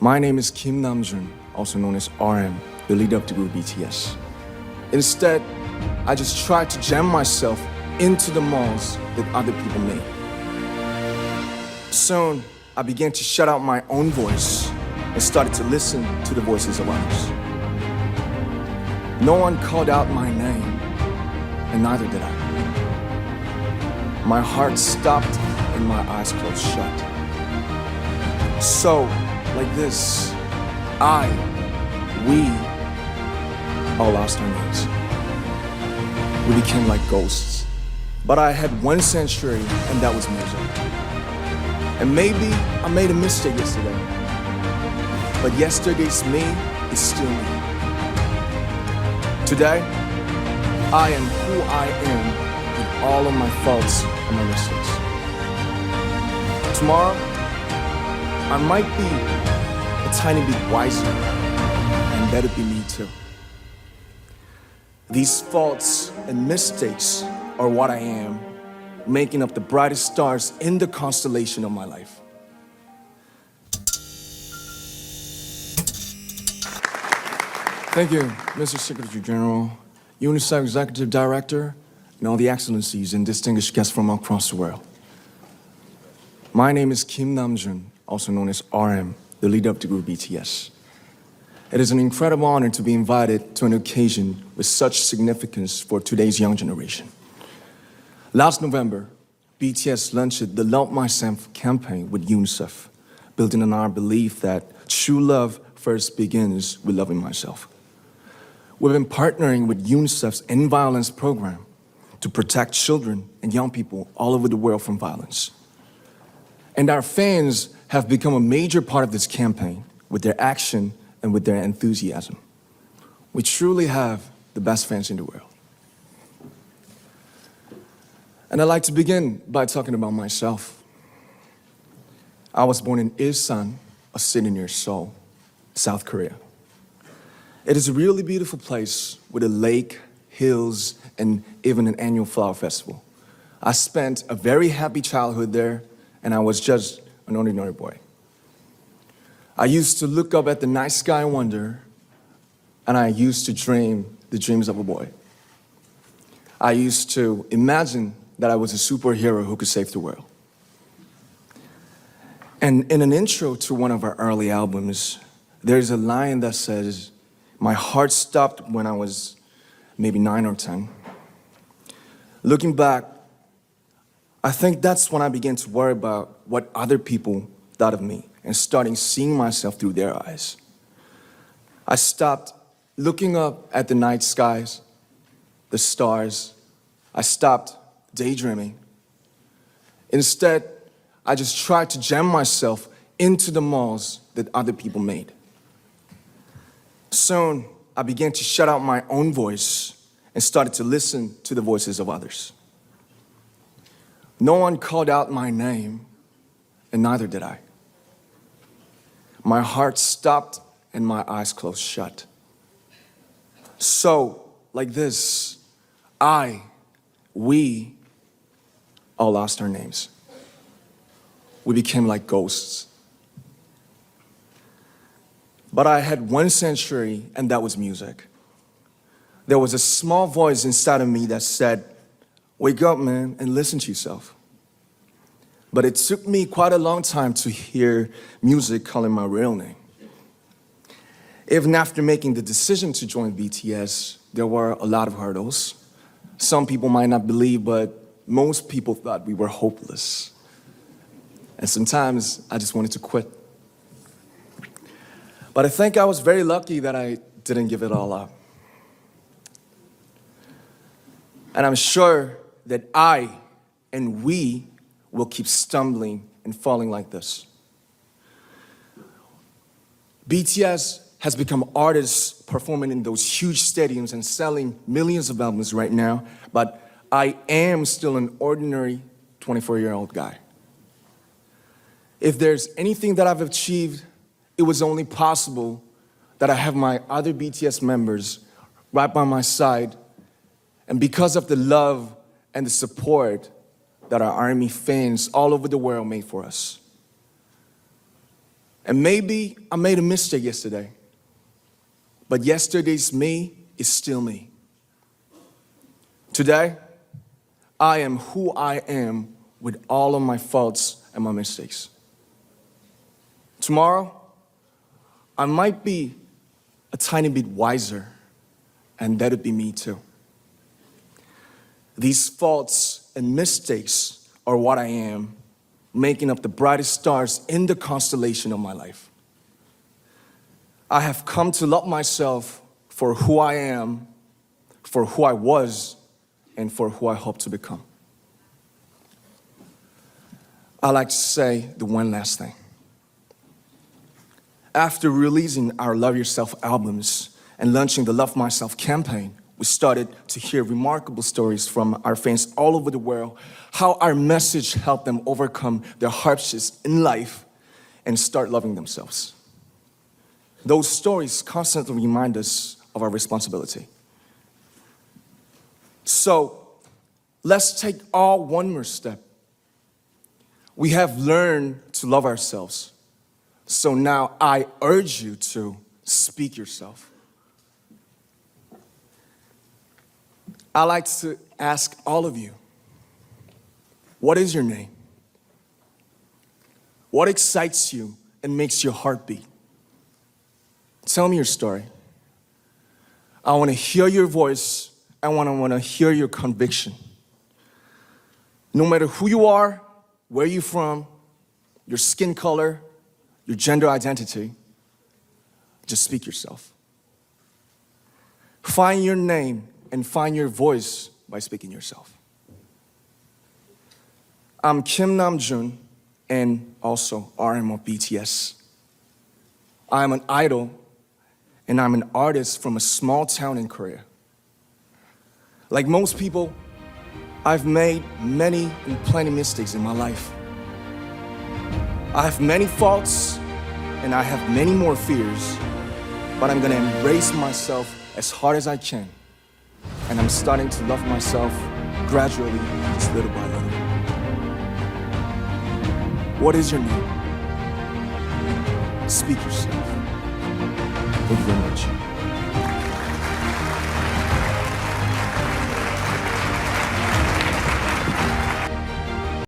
My name is Kim Namjoon, also known as RM, the leader of the group BTS. Instead, I just tried to jam myself into the malls that other people made. Soon, I began to shut out my own voice and started to listen to the voices of others. No one called out my name, and neither did I. My heart stopped and my eyes closed shut. So, like this, we all lost our names. We became like ghosts. But I had one sanctuary, and that was music. And maybe I made a mistake yesterday, but yesterday's me is still me. Today, I am who I am with all of my faults and my mistakes. Tomorrow, I might be a tiny bit wiser, and that'd be me too. These faults and mistakes are what I am, making up the brightest stars in the constellation of my life. Thank you, Mr. Secretary General, UNICEF Executive Director, and all the excellencies and distinguished guests from across the world. My name is Kim Namjoon, also known as RM, the leader of the group BTS. It is an incredible honor to be invited to an occasion with such significance for today's young generation. Last November, BTS launched the Love Myself campaign with UNICEF, building on our belief that true love first begins with loving myself. We've been partnering with UNICEF's End Violence program to protect children and young people all over the world from violence. And our fans have become a major part of this campaign with their action and with their enthusiasm. We truly have the best fans in the world. And I'd like to begin by talking about myself. I was born in Ilsan, a city near Seoul, South Korea. It is a really beautiful place with a lake, hills, and even an annual flower festival. I spent a very happy childhood there, and I was just an ordinary boy. I used to look up at the night sky and wonder, and I used to dream the dreams of a boy. I used to imagine that I was a superhero who could save the world. And in an intro to one of our early albums, there's a line that says, "My heart stopped when I was maybe 9 or 10. Looking back, I think that's when I began to worry about what other people thought of me and starting seeing myself through their eyes. I stopped looking up at the night skies, the stars. I stopped daydreaming. Instead, I just tried to jam myself into the malls that other people made. Soon, I began to shut out my own voice and started to listen to the voices of others. No one called out my name, and neither did I. My heart stopped and my eyes closed shut. So, like this, we all lost our names. We became like ghosts. But I had one sanctuary, and that was music. There was a small voice inside of me that said, "Wake up, man, and listen to yourself." But it took me quite a long time to hear music calling my real name. Even after making the decision to join BTS, there were a lot of hurdles. Some people might not believe, but most people thought we were hopeless. And sometimes I just wanted to quit. But I think I was very lucky that I didn't give it all up. And I'm sure that we will keep stumbling and falling like this. BTS has become artists performing in those huge stadiums and selling millions of albums right now, but I am still an ordinary 24-year-old guy. If there's anything that I've achieved, it was only possible that I have my other BTS members right by my side, and because of the love and the support that our ARMY fans all over the world made for us. And maybe I made a mistake yesterday, but yesterday's me is still me. Today, I am who I am with all of my faults and my mistakes. Tomorrow, I might be a tiny bit wiser, and that'd be me too. These faults and mistakes are what I am, making up the brightest stars in the constellation of my life. I have come to love myself for who I am, for who I was, and for who I hope to become. I'd like to say the one last thing. After releasing our Love Yourself albums and launching the Love Myself campaign, we started to hear remarkable stories from our fans all over the world, how our message helped them overcome their hardships in life and start loving themselves. Those stories constantly remind us of our responsibility. So let's take all one more step. We have learned to love ourselves. So now I urge you to speak yourself. I'd like to ask all of you, what is your name? What excites you and makes your heart beat? Tell me your story. I want to hear your voice. I want to hear your conviction. No matter who you are, where you're from, your skin color, your gender identity, just speak yourself. Find your name and find your voice by speaking yourself. I'm Kim Namjoon and also RM of BTS. I'm an idol and I'm an artist from a small town in Korea. Like most people, I've made many and plenty mistakes in my life. I have many faults and I have many more fears, but I'm gonna embrace myself as hard as I can. And I'm starting to love myself gradually, just little by little. What is your name? Speak yourself. Thank you very much.